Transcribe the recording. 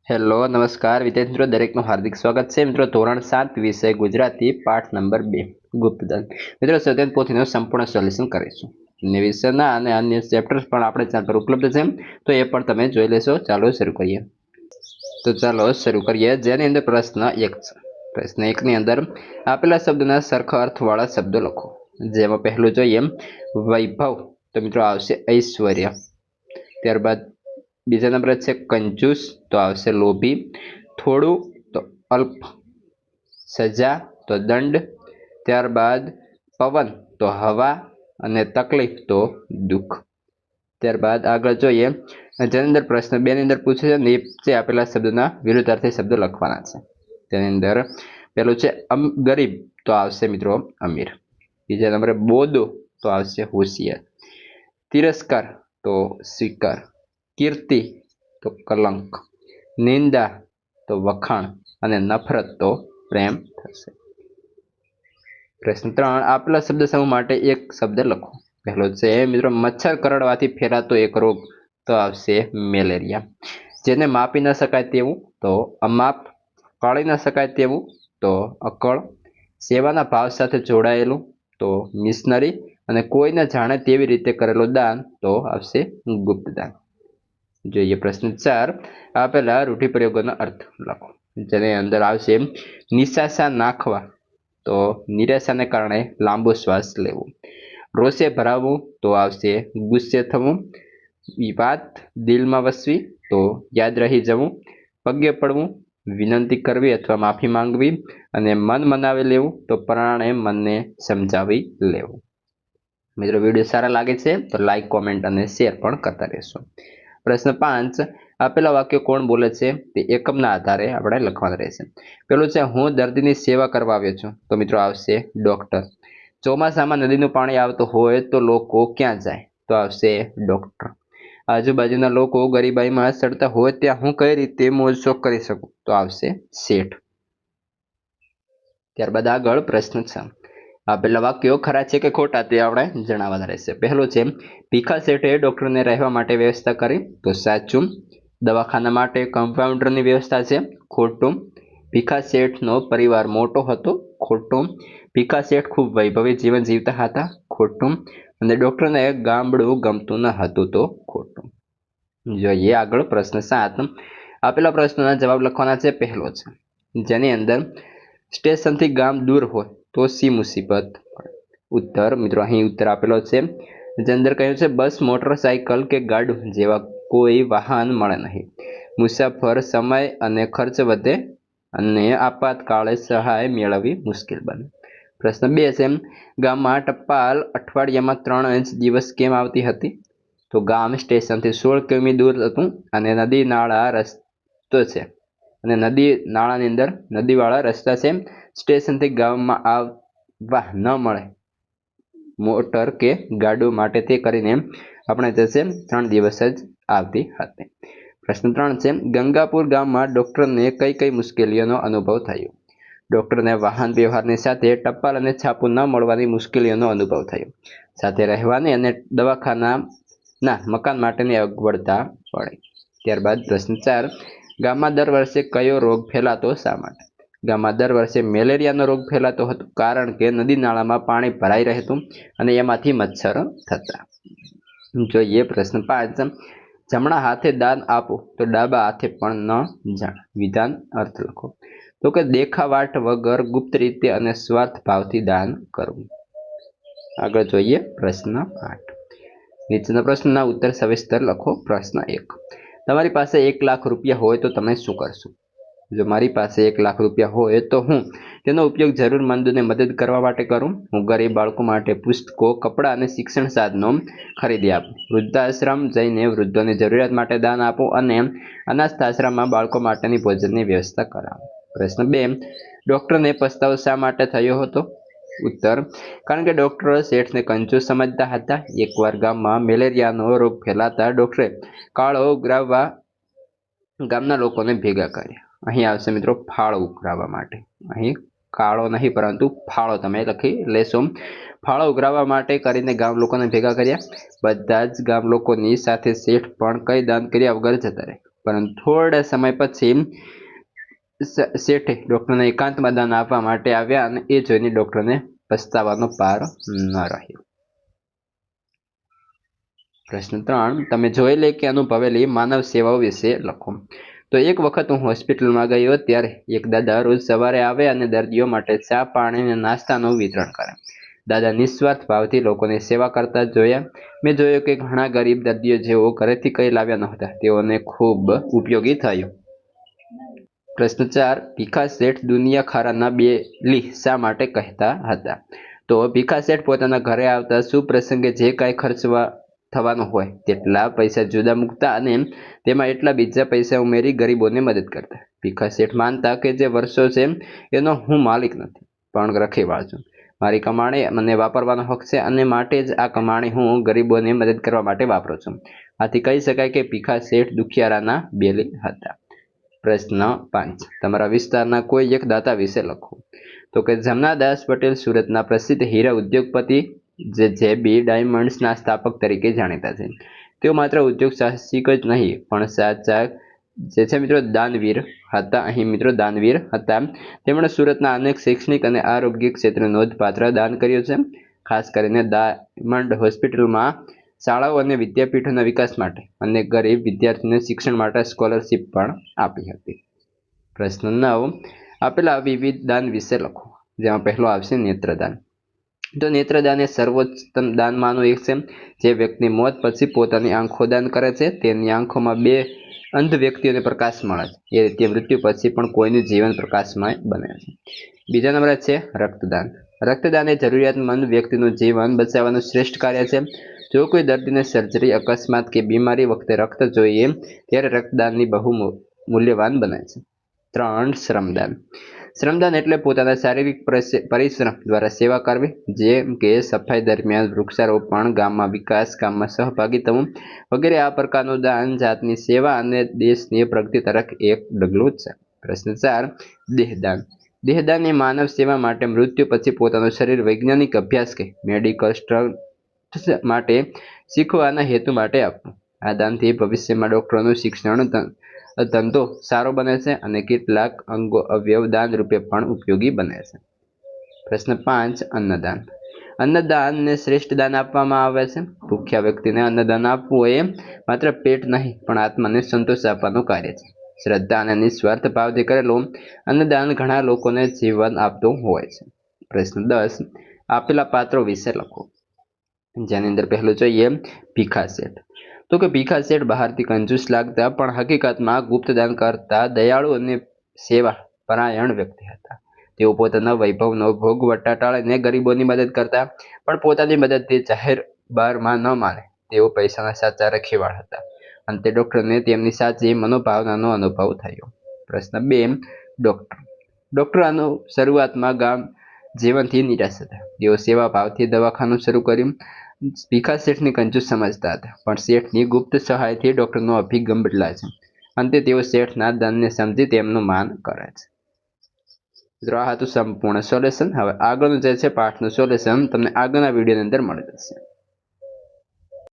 Hello નમસ્કાર વિદ્યાર્થી મિત્રો, દરેકનું હાર્દિક સ્વાગત છે. મિત્રો ધોરણ 7 વિષય ગુજરાતી પાઠ નંબર 2 ગુપ્તધન. મિત્રો સ્વાધ્યાય પોથીનું સંપૂર્ણ સોલ્યુશન કરીશું. અન્ય વિષયના અને અન્ય ચેપ્ટર્સ પણ આપણે ચેનલ પર ઉપલબ્ધ છે, તો એ પણ તમે જોઈ લેશો. ચાલો શરૂ કરીએ. તો ચાલો શરૂ કરીએ, જેની અંદર પ્રશ્ન 1 છે. પ્રશ્ન 1 ની અંદર આપેલા શબ્દના સરખા અર્થવાળા શબ્દો લખો. જેમાં પહેલું જોઈએ વૈભવ, તો મિત્રો આવશે ઐશ્વર્ય. ત્યારબાદ બીજા નંબર છે કંજૂસ, તો આવશે લોભી. થોડું તો અલ્પ. સજા તો દંડ. ત્યારબાદ પવન તો હવા, અને તકલીફ તો દુઃખ. ત્યારબાદ આગળ જોઈએ, જેની અંદર પ્રશ્ન 2 ની અંદર પૂછે છે નીચે આપેલા શબ્દના વિરુદ્ધાર્થી શબ્દો લખવાના છે. તેની અંદર પેલું છે ગરીબ, તો આવશે મિત્રો અમીર. બીજા નંબરે બોદો, તો આવશે હોશિયાર. તિરસ્કાર તો સ્વીકાર. કીર્તિ તો કલંક. નિંદા તો વખાણ, અને નફરત તો પ્રેમ થશે. પ્રશ્ન 3 આપેલા શબ્દ સમૂહ માટે એક શબ્દ લખો. પહેલો છે મિત્રો મચ્છર કરડવાથી ફેલાતો એક રોગ, તો આવશે મેલેરિયા. જેને માપી ન શકાય તેવું, તો અમાપ. પાળી ન શકાય તેવું, તો અકળ. સેવાના ભાવ સાથે જોડાયેલું, તો મિશનરી. અને કોઈને જાણે તેવી રીતે કરેલું દાન, તો આવશે ગુપ્તદાન. જોઈએ પ્રશ્ન 4 આપેલા રૂઢિપ્રયોગોનો અર્થ લખો. જેની અંદર આવશે નિશાસા નાખવા, તો નિરાશાને કારણે લાંબો શ્વાસ લેવો. રોષે ભરાવવું, તો આવશે ગુસ્સે થવું. વાત દિલમાં વસવી, તો યાદ રહી જવું. પગે પડવું, વિનંતી કરવી અથવા માફી માંગવી. અને મન મનાવી લેવું, તો પરાણે મનને સમજાવી લેવું. મિત્રો વિડીયો સારા લાગે છે તો લાઈક, કોમેન્ટ અને શેર પણ કરતા રહેશો. પ્રશ્ન 5 આપેલા વાક્યો કોણ બોલે છે તે એકમના આધારે આપણે લખવાનું રહેશે. પેલું છે હું દર્દીની સેવા કરવા આવ્યો છું, તો મિત્રો આવશે ડોક્ટર. ચોમાસામાં નદીનું પાણી આવતું હોય તો લોકો ક્યાં જાય, તો આવશે ડોક્ટર. આજુબાજુના લોકો ગરીબાઈમાં સડતા હોય ત્યાં હું કઈ રીતે મોજ શોખ કરી શકું, તો આવશે શેઠ. ત્યારબાદ આગળ પ્રશ્ન 6 આપેલા વાક્યો ખરા છે કે ખોટા તે આપણે જણાવવાના રહેશે. પહેલું છે ભીખા શેઠે ડોક્ટરને રહેવા માટે વ્યવસ્થા કરી, તો સાચું. દવાખાના માટે કમ્પાઉન્ડરની વ્યવસ્થા છે, ખોટું. ભીખા શેઠનો પરિવાર મોટો હતો, ખોટું. ભીખા શેઠ ખૂબ વૈભવી જીવન જીવતા હતા, ખોટું. અને ડોક્ટરને ગામડું ગમતું ન હતું, તો ખોટું. જોઈએ આગળ પ્રશ્ન 7 આપેલા પ્રશ્નોના જવાબ લખવાના છે. પહેલો છે જેની અંદર સ્ટેશનથી ગામ દૂર હોય તો સી મુસીબત પડે. ઉત્તર મિત્રો અહીં ઉત્તર આપેલો છે. જે અંદર કહ્યું છે બસ, મોટરસાયકલ કે ગાડું જેવા કોઈ વાહન મળે નહીં. મુસાફર સમય અને ખર્ચ વધે, અને આપાતકાળે સહાય મેળવવી મુશ્કેલ બને. પ્રશ્ન 2 છે ગામમાં ટપાલ અઠવાડિયામાં 3 જ દિવસ કેમ આવતી હતી, તો ગામ સ્ટેશનથી 16 કિમી દૂર હતું, અને નદી નાળા રસ્તો છે, અને નદી નાળાની અંદર નદીવાળા રસ્તા છે. સ્ટેશનથી ગામમાં આવવા ન મળે મોટર કે ગાડું માટે, તે કરીને આપણે જશે 3 દિવસ જ આવતી હતી. પ્રશ્ન 3 છે ગંગાપુર ગામમાં ડોક્ટરને કઈ કઈ મુશ્કેલીઓનો અનુભવ થયો. ડોક્ટરને વાહન વ્યવહારની સાથે ટપાલ અને છાપું ન મળવાની મુશ્કેલીઓનો અનુભવ થયો. સાથે રહેવાની અને દવાખાનાના મકાન માટેની અગવડતા પડી. ત્યારબાદ પ્રશ્ન 4 ગામમાં દર વર્ષે કયો રોગ ફેલાતો, શા માટે. ગામમાં દર વર્ષે મેલેરિયાનો રોગ ફેલાતો હતો, કારણ કે નદી નાળામાં પાણી ભરાઈ રહેતું અને એમાંથી મચ્છર થતા. જોઈએ પ્રશ્ન 5 જમણા હાથે દાન આપો, તો ડાબા હાથે પણ ન જાણ. વિધાન અર્થ લખો. તો કે દેખાવાટ વગર ગુપ્ત રીતે અને સ્વાર્થ ભાવથી દાન કરવું. આગળ જોઈએ પ્રશ્ન 8 નીચેના પ્રશ્નના ઉત્તર સવિસ્તર લખો. પ્રશ્ન 1 તમારી પાસે 1 લાખ રૂપિયા હોય તો તમે શું કરશો. જો મારી પાસે 1 લાખ રૂપિયા હોય તો હું તેનો ઉપયોગ જરૂરમંદોને મદદ કરવા માટે કરું. હું ગરીબ બાળકો માટે પુસ્તકો, કપડાં અને શિક્ષણ સાધનો ખરીદી આપું. વૃદ્ધાશ્રમ જઈને વૃદ્ધોની જરૂરિયાત માટે દાન આપું, અને અનાથ આશ્રમમાં બાળકો માટેની ભોજનની વ્યવસ્થા કરાવું. પ્રશ્ન 2 ડોક્ટરને પસ્તાવો શા માટે થયો હતો. ઉત્તર કારણ કે ડોક્ટર શેઠને કંજૂસ સમજતા હતા. એકવાર ગામમાં મેલેરિયાનો રોગ ફેલાતા ડોક્ટરે કાળો ઉઘરાવવા ગામના લોકોને ભેગા કર્યા. અહીં આવશે મિત્રો ફાળો ઉઘરાવવા માટે. અહીં કાળો નહીં પરંતુ ફાળો તમે લખી લેશો. ફાળો ઉઘરાવવા માટે કરીને ગામ લોકોને ભેગા કર્યા. બધા જ ગામ લોકોની સાથે શેઠ પણ કઈ દાન કર્યા વગર જતા રહે. પરંતુ થોડા સમય પછી શેઠે ડૉક્ટરને એકાંતમાં દાન આપવા માટે આવ્યા અને એ જોઈને ડૉક્ટરને પસ્તાવાનો પાર ન રહ્યો. પ્રશ્ન 3, તમે જોયેલી કે અનુભવેલી માનવ સેવાઓ વિશે લખો. તો એક વખત હું હોસ્પિટલમાં ગયો ત્યારે એક દાદા રોજ સવારે આવે અને દર્દીઓ માટે ચા, પાણી અને નાસ્તાનું વિતરણ કરે. દાદા નિસ્વાર્થ ભાવથી લોકોની સેવા કરતા જોયા. મેં જોયું કે ઘણા ગરીબ દર્દીઓ જેઓ ઘરેથી કંઈ લાવ્યા નહોતા, તેઓને ખૂબ ઉપયોગી થયું. પ્રશ્ન 4, ભીખા શેઠ દુનિયા ખારાના બેલી શા માટે કહેતા હતા? તો ભીખા શેઠ પોતાના ઘરે આવતા શુભ પ્રસંગે જે કાંઈ ખર્ચવા થવાનું હોય તેટલા પૈસા જુદા મૂકતા અને તેમાં એટલા બીજા પૈસા ઉમેરી ગરીબોને મદદ કરતા. ભીખા શેઠ માનતા કે જે વર્ષો છે એનો હું માલિક નથી, પણ રખેવાળ છું. મારી કમાણી મને વાપરવાનો હક છે અને માટે જ આ કમાણી હું ગરીબોને મદદ કરવા માટે વાપરું છું. આથી કહી શકાય કે ભીખા શેઠ દુખિયારાના બેલી હતા. પ્રશ્ન 5, તમારા વિસ્તારના કોઈ એક દાતા વિશે લખો. તો કે જમનાદાસ પટેલ સુરતના પ્રસિદ્ધ હીરા ઉદ્યોગપતિ જે ડાયમંડ્સના સ્થાપક તરીકે જાણીતા છે. તેઓ માત્ર ઉદ્યોગ સાહસિક જ નહીં પણ સાચા જે છે મિત્રો દાનવીર હતા. અહીં મિત્રો દાનવીર હતા. તેમણે સુરતના અનેક શૈક્ષણિક અને આરોગ્ય ક્ષેત્રે નોંધપાત્ર દાન કર્યું છે. ખાસ કરીને ડાયમંડ હોસ્પિટલમાં શાળાઓ અને વિદ્યાપીઠોના વિકાસ માટે અને ગરીબ વિદ્યાર્થીઓને શિક્ષણ માટે સ્કોલરશિપ પણ આપી હતી. પ્રશ્ન 9, આપેલા વિવિધ દાન વિશે લખો. જેમાં પહેલો આવશે નેત્રદાન. તો નેત્રદાન એ સર્વોચ્ચતમ દાનમાંનું એક છે. જે વ્યક્તિ મોત પછી પોતાની આંખો દાન કરે છે તેની આંખોમાં 2 અંધ વ્યક્તિઓને પ્રકાશ મળે છે. એ રીતે મૃત્યુ પછી પણ કોઈનું જીવન પ્રકાશમય બને છે. બીજા નંબરે છે રક્તદાન. રક્તદાન એ જરૂરિયાતમંદ વ્યક્તિનું જીવન બચાવવાનું શ્રેષ્ઠ કાર્ય છે. જો કોઈ દર્દીને સર્જરી, અકસ્માત કે બીમારી વખતે રક્ત જોઈએ ત્યારે રક્તદાનની બહુ મૂલ્યવાન બને છે. 3, શ્રમદાન. શ્રમદાન એટલે પોતાના શારીરિક પરિશ્રમ દ્વારા સેવા કરવી, જેમ કે સફાઈ દરમિયાન વૃક્ષારોપણ, ગામમાં વિકાસ કામમાં સહભાગી થવું વગેરે. આ પ્રકારનું દાન જાતની સેવા અને દેશની પ્રગતિ તરફ એક ડગલું છે. પ્રશ્ન 4, દેહદાન. દેહદાન એ માનવ સેવા માટે મૃત્યુ પછી પોતાનું શરીર વૈજ્ઞાનિક અભ્યાસ કે મેડિકલ સ્ટડ્સ માટે શીખવાના હેતુ માટે આપવું. આ દાનથી ભવિષ્યમાં ડૉક્ટરોનું શિક્ષણ ધંધો સારો બને છે અને કેટલાક અંગો અવયવ દાન રૂપે પણ ઉપયોગી બને છે. પ્રશ્ન 5, અન્નદાન. અન્નદાનને શ્રેષ્ઠ દાન આપવામાં આવે છે. ભૂખ્યા વ્યક્તિને અન્નદાન આપવું એ માત્ર પેટ નહીં પણ આત્માને સંતોષ આપવાનું કાર્ય છે. શ્રદ્ધા અને નિસ્વાર્થ ભાવથી કરેલું અન્નદાન ઘણા લોકોને જીવન આપતું હોય છે. પ્રશ્ન 10, આપેલા પાત્રો વિશે લખો. જેની અંદર પહેલું જોઈએ ભીખા શેઠ. તો કે ભીખા શેઠ બહારથી કંજૂસ લાગતા પણ હકીકતમાં ગુપ્તદાન કરતા દયાળુ અને સેવા પરાયણ વ્યક્તિ હતા. તેઓ પોતાના વૈભવનો ભોગ વટાળીને ગરીબોની મદદ કરતા, પણ પોતાની મદદથી જાહેર બારમાં ન માને તેઓ પૈસાના સાચા રખેવાળ હતા. અંતે ડૉક્ટરને તેમની સાચી મનોભાવનાનો અનુભવ થયો. પ્રશ્ન 2, ડૉક્ટર. ડૉક્ટર શરૂઆતમાં ગામ જીવનથી નિરાશ હતા. તેઓ સેવા ભાવથી દવાખાનું શરૂ કર્યું. ભીખા શેઠની કંજૂસ સમજતા હતા, પણ શેઠની ગુપ્ત સહાયથી ડૉક્ટરનો અભિગમ બદલાય છે. અંતે તેઓ શેઠના દાનને સમજી તેમનું માન કરે છે. મિત્રો આ હતું સંપૂર્ણ સોલ્યુશન. હવે આગળનું જે છે પાઠનું સોલ્યુશન તમને આગળના વિડીયોની અંદર મળી જશે.